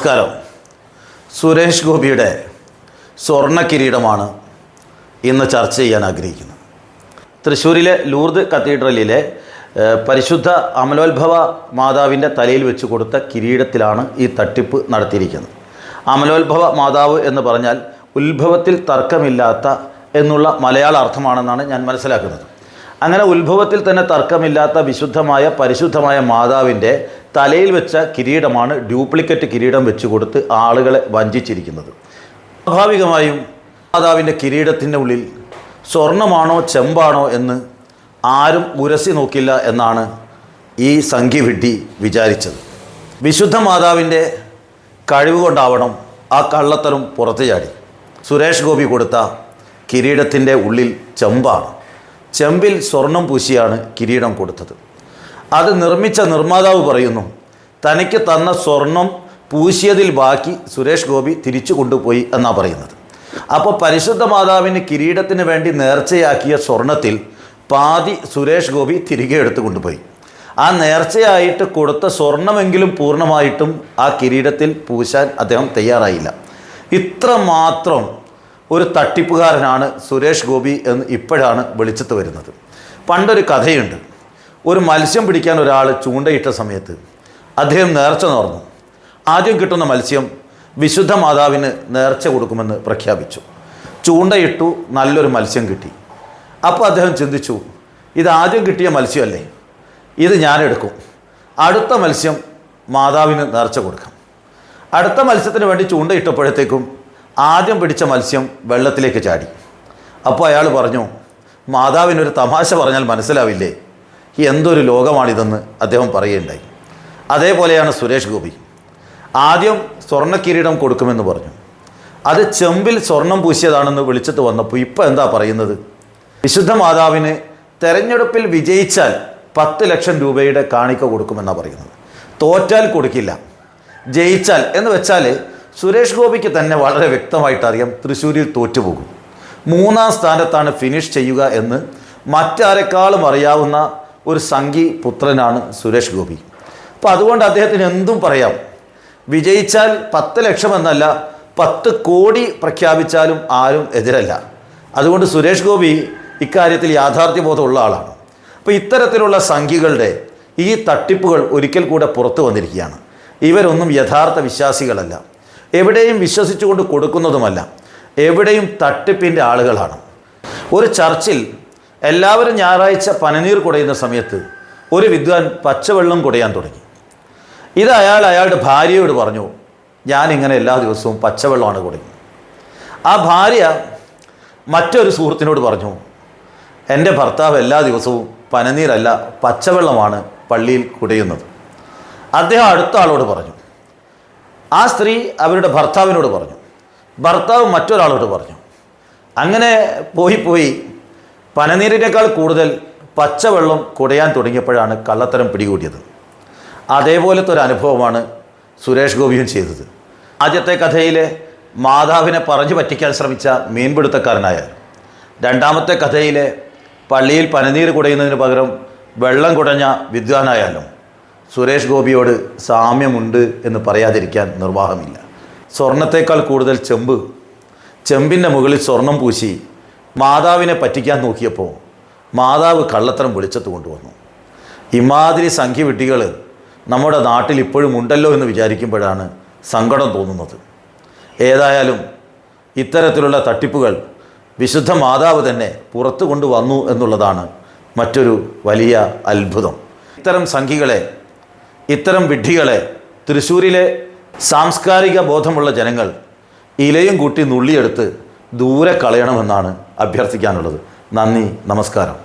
നമസ്കാരം. സുരേഷ് ഗോപിയുടെ സ്വർണ്ണ കിരീടമാണ് ഇന്ന് ചർച്ച ചെയ്യാൻ ആഗ്രഹിക്കുന്നത്. തൃശ്ശൂരിലെ ലൂർദ് കത്തീഡ്രലിലെ പരിശുദ്ധ അമലോത്ഭവ മാതാവിൻ്റെ തലയിൽ വെച്ച് കൊടുത്ത കിരീടത്തിലാണ് ഈ തട്ടിപ്പ് നടത്തിയിരിക്കുന്നത്. അമലോത്ഭവ മാതാവ് എന്ന് പറഞ്ഞാൽ ഉത്ഭവത്തിൽ തർക്കമില്ലാത്ത എന്നുള്ള മലയാള അർത്ഥമാണെന്നാണ് ഞാൻ മനസ്സിലാക്കുന്നത്. അങ്ങനെ ഉത്ഭവത്തിൽ തന്നെ തർക്കമില്ലാത്ത വിശുദ്ധമായ പരിശുദ്ധമായ മാതാവിൻ്റെ തലയിൽ വെച്ച കിരീടമാണ് ഡ്യൂപ്ലിക്കേറ്റ് കിരീടം വെച്ച് കൊടുത്ത് ആളുകളെ വഞ്ചിച്ചിരിക്കുന്നത്. സ്വാഭാവികമായും മാതാവിൻ്റെ കിരീടത്തിൻ്റെ ഉള്ളിൽ സ്വർണ്ണമാണോ ചെമ്പാണോ എന്ന് ആരും ഉരസി നോക്കില്ല എന്നാണ് ഈ സംഖ്യവിഡ്ഢി വിചാരിച്ചത്. വിശുദ്ധ മാതാവിൻ്റെ കഴിവ് കൊണ്ടാവണം ആ കള്ളത്തരം പുറത്തു ചാടി. സുരേഷ് ഗോപി കൊടുത്ത കിരീടത്തിൻ്റെ ഉള്ളിൽ ചെമ്പാണ്. ചെമ്പിൽ സ്വർണം പൂശിയാണ് കിരീടം കൊടുത്തത്. അത് നിർമ്മിച്ച നിർമ്മാതാവ് പറയുന്നു, തനിക്ക് തന്ന സ്വർണം പൂശിയതിൽ ബാക്കി സുരേഷ് ഗോപി തിരിച്ചു കൊണ്ടുപോയി എന്നാണ് പറയുന്നത്. അപ്പോൾ പരിശുദ്ധ മാതാവിന് കിരീടത്തിന് വേണ്ടി നേർച്ചയാക്കിയ സ്വർണത്തിൽ പാതി സുരേഷ് ഗോപി തിരികെ എടുത്തു കൊണ്ടുപോയി. ആ നേർച്ചയായിട്ട് കൊടുത്ത സ്വർണമെങ്കിലും പൂർണ്ണമായിട്ടും ആ കിരീടത്തിൽ പൂശാൻ അദ്ദേഹം തയ്യാറായില്ല. ഇത്രമാത്രം ഒരു തട്ടിപ്പുകാരനാണ് സുരേഷ് ഗോപി എന്ന് ഇപ്പോഴാണ് വെളിച്ചത്ത് വരുന്നത്. പണ്ടൊരു കഥയുണ്ട്. ഒരു മത്സ്യം പിടിക്കാൻ ഒരാൾ ചൂണ്ടയിട്ട സമയത്ത് അദ്ദേഹം നേർച്ച നേർന്നു. ആദ്യം കിട്ടുന്ന മത്സ്യം വിശുദ്ധ മാതാവിന് നേർച്ച കൊടുക്കുമെന്ന് പ്രഖ്യാപിച്ചു. ചൂണ്ടയിട്ടു, നല്ലൊരു മത്സ്യം കിട്ടി. അപ്പോൾ അദ്ദേഹം ചിന്തിച്ചു, ഇത് ആദ്യം കിട്ടിയ മത്സ്യമല്ലേ, ഇത് ഞാനെടുക്കും. അടുത്ത മത്സ്യം മാതാവിന് നേർച്ച കൊടുക്കാം. അടുത്ത മത്സ്യത്തിന് വേണ്ടി ചൂണ്ടയിട്ടപ്പോഴത്തേക്കും ആദ്യം പിടിച്ച മത്സ്യം വെള്ളത്തിലേക്ക് ചാടി. അപ്പോൾ അയാൾ പറഞ്ഞു, മാതാവിനൊരു തമാശ പറഞ്ഞാൽ മനസ്സിലാവില്ലേ, എന്തൊരു ലോകമാണിതെന്ന് അദ്ദേഹം പറയുകയുണ്ടായി. അതേപോലെയാണ് സുരേഷ് ഗോപി. ആദ്യം സ്വർണ്ണക്കിരീടം കൊടുക്കുമെന്ന് പറഞ്ഞു. അത് ചെമ്പിൽ സ്വർണം പൂശിയതാണെന്ന് വിളിച്ചിട്ട് വന്നപ്പോൾ ഇപ്പോൾ എന്താ പറയുന്നത്? വിശുദ്ധ മാതാവിന് തെരഞ്ഞെടുപ്പിൽ വിജയിച്ചാൽ 10 ലക്ഷം രൂപയുടെ കാണിക്ക കൊടുക്കുമെന്നാണ് പറയുന്നത്. തോറ്റാൽ കൊടുക്കില്ല, ജയിച്ചാൽ എന്ന് വെച്ചാൽ സുരേഷ് ഗോപിക്ക് തന്നെ വളരെ വ്യക്തമായിട്ടറിയാം തൃശ്ശൂരിൽ തോറ്റുപോകും. 3-ാം സ്ഥാനത്താണ് ഫിനിഷ് ചെയ്യുക എന്ന് മറ്റാരെക്കാളും അറിയാവുന്ന ഒരു സംഘി പുത്രനാണ് സുരേഷ് ഗോപി. അപ്പോൾ അതുകൊണ്ട് അദ്ദേഹത്തിന് എന്തും പറയാം. വിജയിച്ചാൽ 10 ലക്ഷം എന്നല്ല 10 കോടി പ്രഖ്യാപിച്ചാലും ആരും എതിരല്ല. അതുകൊണ്ട് സുരേഷ് ഗോപി ഇക്കാര്യത്തിൽ യാഥാർത്ഥ്യബോധമുള്ള ആളാണ്. അപ്പോൾ ഇത്തരത്തിലുള്ള സംഘികളുടെ ഈ തട്ടിപ്പുകൾ ഒരിക്കൽ കൂടെ പുറത്തു വന്നിരിക്കുകയാണ്. ഇവരൊന്നും യഥാർത്ഥ വിശ്വാസികളല്ല, എവിടെയും വിശ്വസിച്ചുകൊണ്ട് കൊടുക്കുന്നതുമല്ല, എവിടെയും തട്ടിപ്പിൻ്റെ ആളുകളാണ്. ഒരു ചർച്ചിൽ എല്ലാവരും ഞായറാഴ്ച പനനീർ കുടയുന്ന സമയത്ത് ഒരു വിദ്വാൻ പച്ചവെള്ളം കുടയാൻ തുടങ്ങി. ഇത് അയാളുടെ ഭാര്യയോട് പറഞ്ഞു, ഞാനിങ്ങനെ എല്ലാ ദിവസവും പച്ചവെള്ളമാണ് കുടയുന്നത്. ആ ഭാര്യ മറ്റൊരു സുഹൃത്തിനോട് പറഞ്ഞു, എൻ്റെ ഭർത്താവ് എല്ലാ ദിവസവും പനനീരല്ല പച്ചവെള്ളമാണ് പള്ളിയിൽ കുടയുന്നത്. അദ്ദേഹം അടുത്ത ആളോട് പറഞ്ഞു. ആ സ്ത്രീ അവരുടെ ഭർത്താവിനോട് പറഞ്ഞു. ഭർത്താവ് മറ്റൊരാളോട് പറഞ്ഞു. അങ്ങനെ പോയി പനനീരിനേക്കാൾ കൂടുതൽ പച്ചവെള്ളം കുടയാൻ തുടങ്ങിയപ്പോഴാണ് കള്ളത്തരം പിടികൂടിയത്. അതേപോലത്തെ ഒരു അനുഭവമാണ് സുരേഷ് ഗോപിയും ചെയ്തത്. ആദ്യത്തെ കഥയിലെ മാതാവിനെ പറഞ്ഞു പറ്റിക്കാൻ ശ്രമിച്ച മീൻപിടുത്തക്കാരനായാലും, രണ്ടാമത്തെ കഥയിലെ പള്ളിയിൽ പനനീർ കുടയുന്നതിന് പകരം വെള്ളം കുടഞ്ഞ വിദ്വാനായാലും സുരേഷ് ഗോപിയോട് സാമ്യമുണ്ട് എന്ന് പറയാതിരിക്കാൻ നിർവാഹമില്ല. സ്വർണത്തേക്കാൾ കൂടുതൽ ചെമ്പിൻ്റെ മുകളിൽ സ്വർണം പൂശി മാതാവിനെ പറ്റിക്കാൻ നോക്കിയപ്പോൾ മാതാവ് കള്ളത്തരം വെളിച്ചത്ത് കൊണ്ടുവന്നു. ഇമാതിരി സംഖ്യവിഡ്ഢികൾ നമ്മുടെ നാട്ടിൽ ഇപ്പോഴും ഉണ്ടല്ലോ എന്ന് വിചാരിക്കുമ്പോഴാണ് സങ്കടം തോന്നുന്നത്. ഏതായാലും ഇത്തരത്തിലുള്ള തട്ടിപ്പുകൾ വിശുദ്ധ മാതാവ് തന്നെ പുറത്തു കൊണ്ടുവന്നു എന്നുള്ളതാണ് മറ്റൊരു വലിയ അത്ഭുതം. ഇത്തരം സംഖ്യകളെ, ഇത്തരം വിഡ്ഢികളെ തൃശ്ശൂരിലെ സാംസ്കാരിക ബോധമുള്ള ജനങ്ങൾ ഇലയും കൂട്ടി നുള്ളിയെടുത്ത് ദൂരെ കളയണമെന്നാണ് അഭ്യർത്ഥിക്കാനുള്ളത്. നന്ദി, നമസ്കാരം.